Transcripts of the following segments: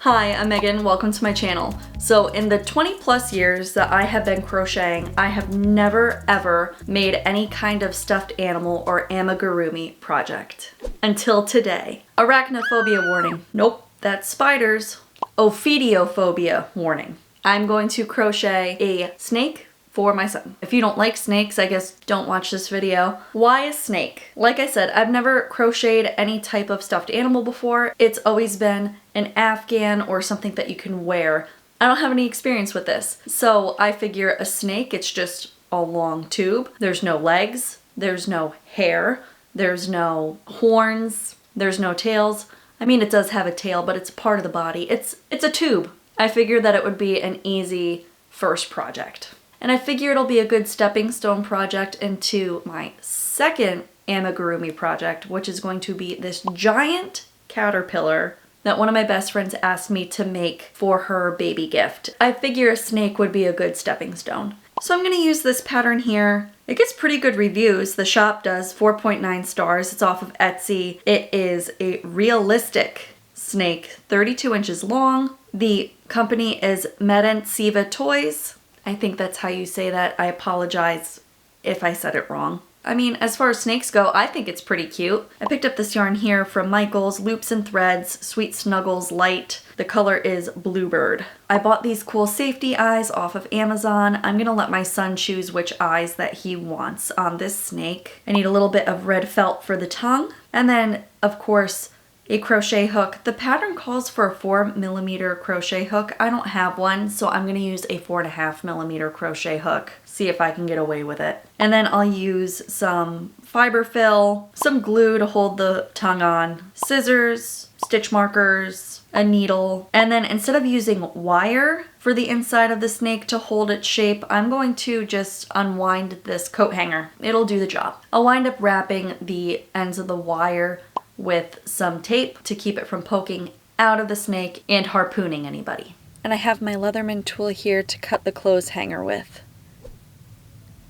Hi, I'm Megan, welcome to my channel. So in the 20 plus years that I have been crocheting, I have never ever made any kind of stuffed animal or amigurumi project. Until today. Arachnophobia warning. Nope, that's spiders. Ophidiophobia warning. I'm going to crochet a snake for my son. If you don't like snakes, I guess don't watch this video. Why a snake? Like I said, I've never crocheted any type of stuffed animal before. It's always been an Afghan or something that you can wear. I don't have any experience with this. So I figure a snake, it's just a long tube. There's no legs, there's no hair, there's no horns, there's no tails. I mean, it does have a tail, but it's part of the body. It's a tube. I figured that it would be an easy first project. And I figure it'll be a good stepping stone project into my second amigurumi project, which is going to be this giant caterpillar that one of my best friends asked me to make for her baby gift. I figure a snake would be a good stepping stone. So I'm gonna use this pattern here. It gets pretty good reviews. The shop does 4.9 stars. It's off of Etsy. It is a realistic snake, 32 inches long. The company is Siva Toys. I think that's how you say that. I apologize if I said it wrong. I mean, as far as snakes go, I think it's pretty cute. I picked up this yarn here from Michael's, Loops and Threads, Sweet Snuggles Light. The color is Bluebird. I bought these cool safety eyes off of Amazon. I'm gonna let my son choose which eyes that he wants on this snake. I need a little bit of red felt for the tongue. And then, of course, a crochet hook. The pattern calls for a 4mm crochet hook. I don't have one, so I'm gonna use a 4.5mm crochet hook. See if I can get away with it. And then I'll use some fiber fill, some glue to hold the tongue on, scissors, stitch markers, a needle, and then instead of using wire for the inside of the snake to hold its shape, I'm going to just unwind this coat hanger. It'll do the job. I'll wind up wrapping the ends of the wire with some tape to keep it from poking out of the snake and harpooning anybody. And I have my Leatherman tool here to cut the clothes hanger with.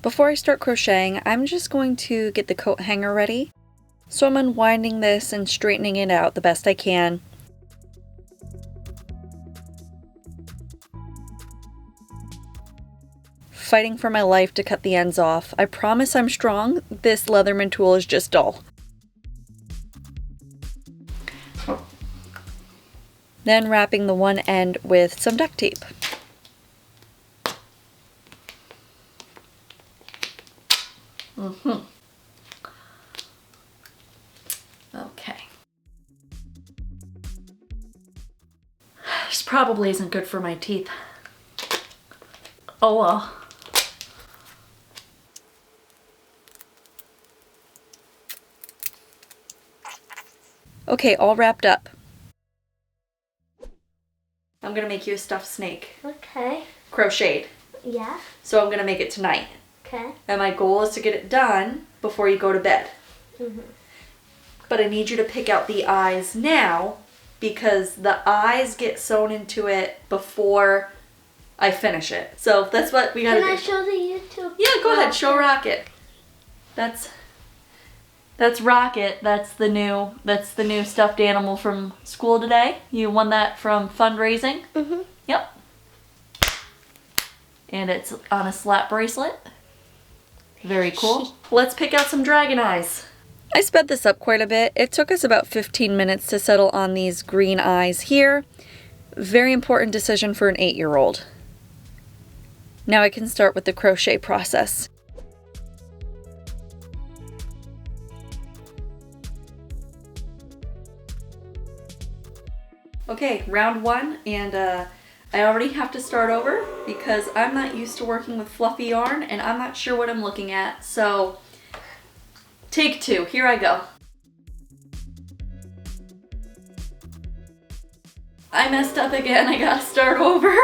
Before I start crocheting, I'm just going to get the coat hanger ready. So I'm unwinding this and straightening it out the best I can. Fighting for my life to cut the ends off. I promise I'm strong. This Leatherman tool is just dull. Then wrapping the one end with some duct tape. Okay. This probably isn't good for my teeth. Oh well. Okay, all wrapped up. I'm gonna make you a stuffed snake. Okay. Crocheted. Yeah. So I'm gonna make it tonight. Okay. And my goal is to get it done before you go to bed. But I need you to pick out the eyes now because the eyes get sewn into it before I finish it. So that's what we gotta do. Can I show the YouTube? Yeah, go ahead, show Rocket. That's Rocket. That's the new stuffed animal from school today. You won that from fundraising? Yep. And it's on a slap bracelet. Very cool. Let's pick out some dragon eyes. I sped this up quite a bit. It took us about 15 minutes to settle on these green eyes here. Very important decision for an 8-year-old. Now I can start with the crochet process. Okay, round one, and I already have to start over because I'm not used to working with fluffy yarn and I'm not sure what I'm looking at. So, take two, here I go. I messed up again, I gotta start over.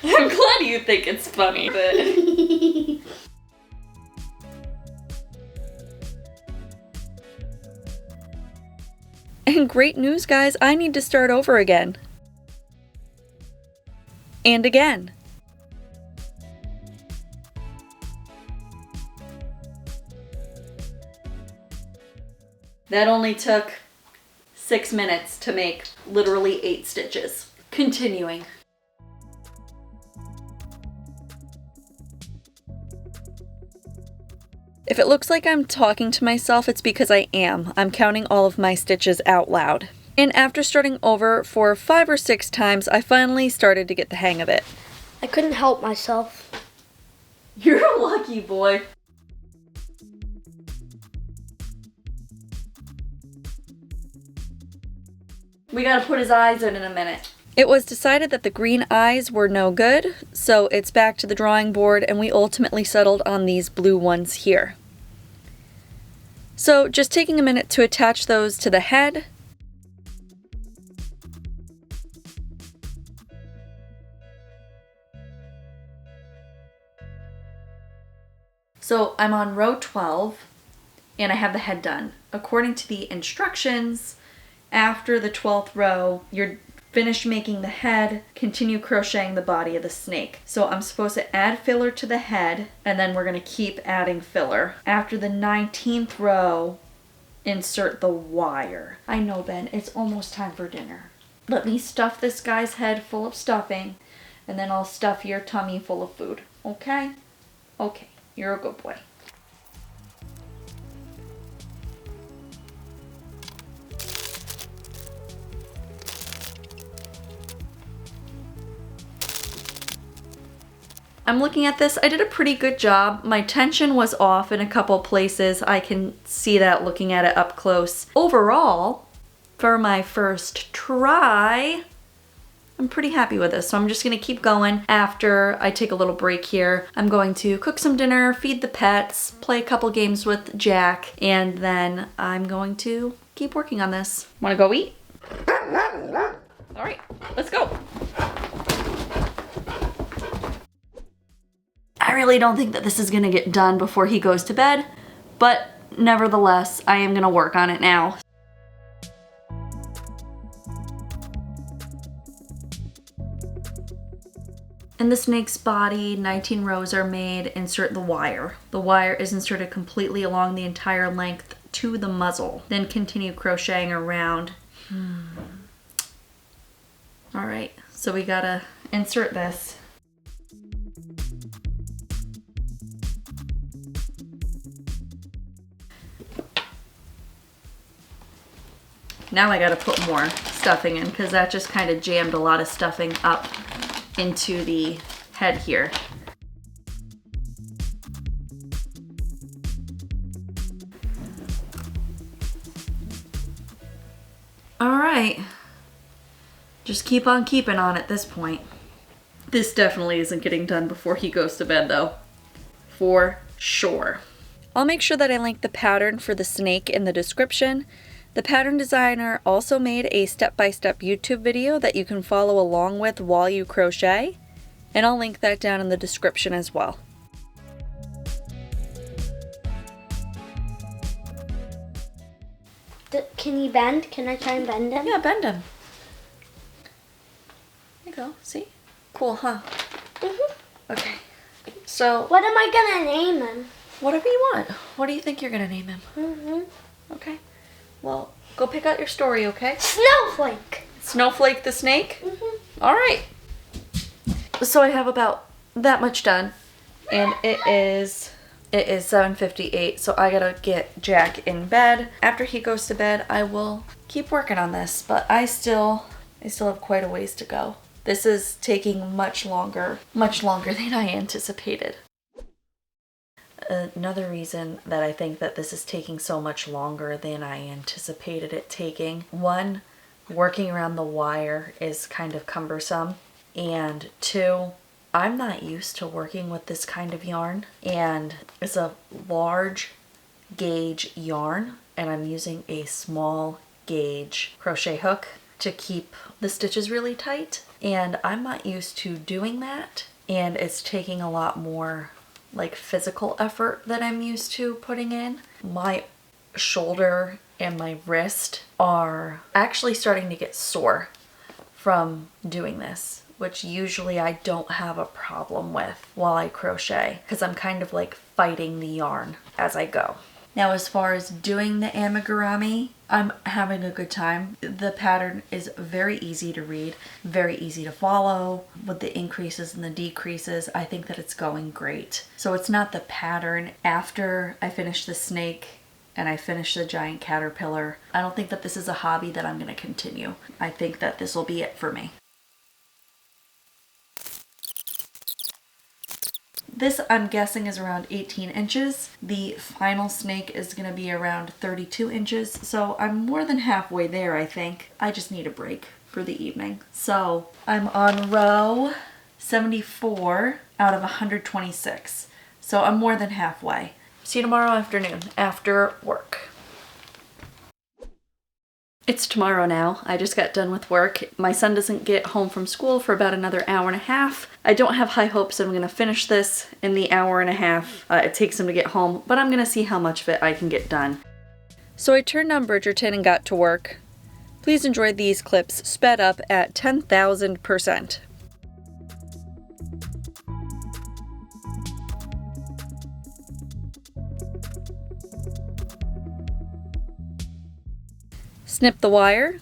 I'm glad you think it's funny, but... And great news, guys, I need to start over again. And again. That only took 6 minutes to make literally 8 stitches. Continuing. If it looks like I'm talking to myself, it's because I am. I'm counting all of my stitches out loud. And after starting over for 5 or 6 times, I finally started to get the hang of it. I couldn't help myself. You're a lucky boy. We gotta put his eyes in a minute. It was decided that the green eyes were no good, so it's back to the drawing board, and we ultimately settled on these blue ones here. So just taking a minute to attach those to the head. So I'm on row 12, and I have the head done. According to the instructions, after the 12th row, you're finished making the head, continue crocheting the body of the snake. So I'm supposed to add filler to the head, and then we're gonna keep adding filler. After the 19th row, insert the wire. I know, Ben, it's almost time for dinner. Let me stuff this guy's head full of stuffing, and then I'll stuff your tummy full of food, okay? Okay, you're a good boy. I'm looking at this, I did a pretty good job. My tension was off in a couple places. I can see that looking at it up close. Overall, for my first try, I'm pretty happy with this. So I'm just gonna keep going after I take a little break here. I'm going to cook some dinner, feed the pets, play a couple games with Jack, and then I'm going to keep working on this. Wanna go eat? All right, let's go. I really don't think that this is gonna get done before he goes to bed, but nevertheless, I am gonna work on it now. In the snake's body, 19 rows are made. Insert the wire. The wire is inserted completely along the entire length to the muzzle. Then continue crocheting around. All right, so we gotta insert this. Now I gotta put more stuffing in because that just kind of jammed a lot of stuffing up into the head here. All right, just keep on keeping on at this point. This definitely isn't getting done before he goes to bed though, for sure. I'll make sure that I link the pattern for the snake in the description. The pattern designer also made a step-by-step YouTube video that you can follow along with while you crochet, and I'll link that down in the description as well. Can you bend? Can I try and bend him? Yeah, bend him. There you go, see? Cool, huh? Okay, so... What am I gonna name him? Whatever you want. What do you think you're gonna name him? Okay. Well, go pick out your story, okay? Snowflake. Snowflake the snake? All right. So I have about that much done, and it is 7:58, so I gotta get Jack in bed. After he goes to bed, I will keep working on this, but I still have quite a ways to go. This is taking much longer than I anticipated. Another reason that I think that this is taking so much longer than I anticipated it taking, one, working around the wire is kind of cumbersome, and two, I'm not used to working with this kind of yarn, and it's a large gauge yarn, and I'm using a small gauge crochet hook to keep the stitches really tight, and I'm not used to doing that, and it's taking a lot more like physical effort that I'm used to putting in. My shoulder and my wrist are actually starting to get sore from doing this, which usually I don't have a problem with while I crochet because I'm kind of like fighting the yarn as I go. Now as far as doing the amigurumi, I'm having a good time. The pattern is very easy to read, very easy to follow. With the increases and the decreases, I think that it's going great. So it's not the pattern after I finish the snake and I finish the giant caterpillar. I don't think that this is a hobby that I'm going to continue. I think that this will be it for me. This, I'm guessing, is around 18 inches. The final snake is going to be around 32 inches. So I'm more than halfway there, I think. I just need a break for the evening. So I'm on row 74 out of 126. So I'm more than halfway. See you tomorrow afternoon after work. It's tomorrow now. I just got done with work. My son doesn't get home from school for about another hour and a half. I don't have high hopes I'm gonna finish this in the hour and a half it takes him to get home, but I'm gonna see how much of it I can get done. So I turned on Bridgerton and got to work. Please enjoy these clips sped up at 10,000%. Snip the wire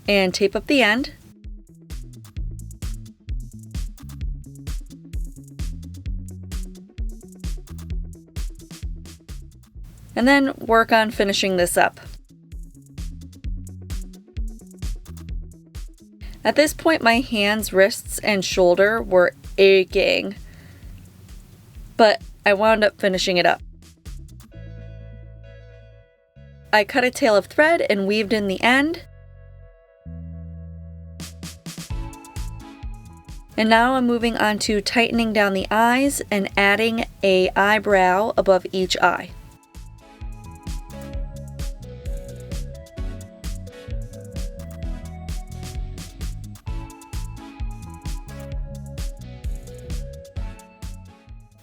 and tape up the end. And then work on finishing this up. At this point, my hands, wrists, and shoulder were aching, but I wound up finishing it up. I cut a tail of thread and weaved in the end. And now I'm moving on to tightening down the eyes and adding an eyebrow above each eye.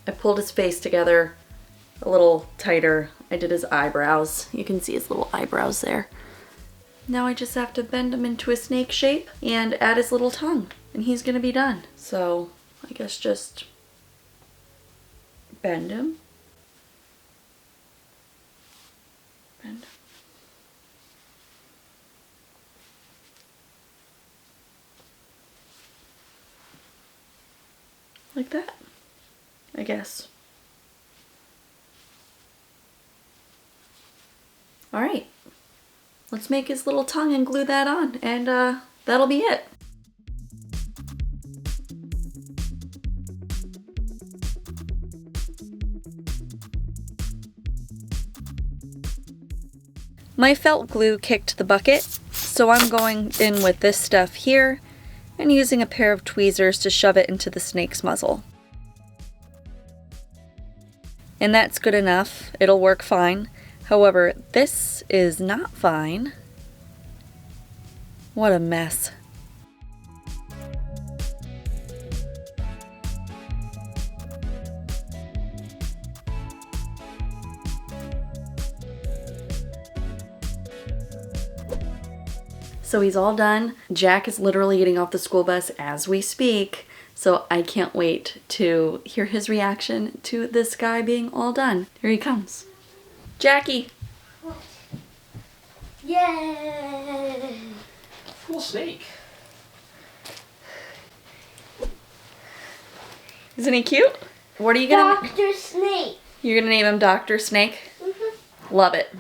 I pulled his face together a little tighter. I did his eyebrows. You can see his little eyebrows there. Now I just have to bend him into a snake shape and add his little tongue, and he's gonna be done. So I guess just bend him. Bend him. Like that, I guess. All right, let's make his little tongue and glue that on, and that'll be it. My felt glue kicked the bucket, so I'm going in with this stuff here and using a pair of tweezers to shove it into the snake's muzzle. And that's good enough. It'll work fine. However, this is not fine. What a mess. So he's all done. Jack is literally getting off the school bus as we speak. So I can't wait to hear his reaction to this guy being all done. Here he comes. Jackie. What? Yay! Cool snake. Isn't he cute? What are you gonna... Dr. Snake. You're gonna name him Dr. Snake? Mm-hmm. Love it.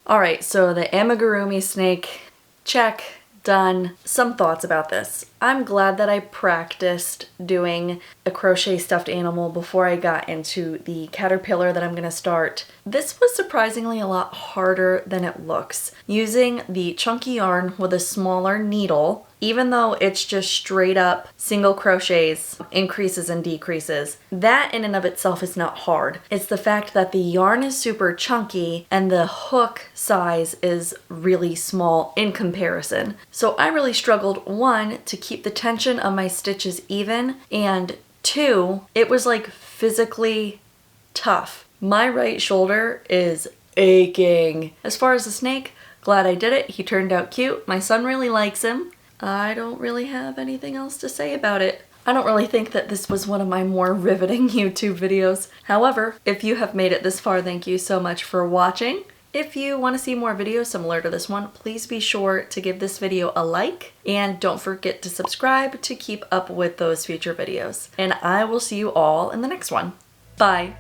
Alright, so the amigurumi snake, check, done. Some thoughts about this. I'm glad that I practiced doing a crochet stuffed animal before I got into the caterpillar that I'm gonna start. This was surprisingly a lot harder than it looks. Using the chunky yarn with a smaller needle, even though it's just straight up single crochets, increases and decreases, that in and of itself is not hard. It's the fact that the yarn is super chunky and the hook size is really small in comparison. So I really struggled, one, to keep the tension of my stitches even, and two, it was like physically tough. My right shoulder is aching. As far as the snake, glad I did it. He turned out cute. My son really likes him. I don't really have anything else to say about it. I don't really think that this was one of my more riveting YouTube videos. However, if you have made it this far, thank you so much for watching. If you want to see more videos similar to this one, please be sure to give this video a like and don't forget to subscribe to keep up with those future videos. And I will see you all in the next one. Bye.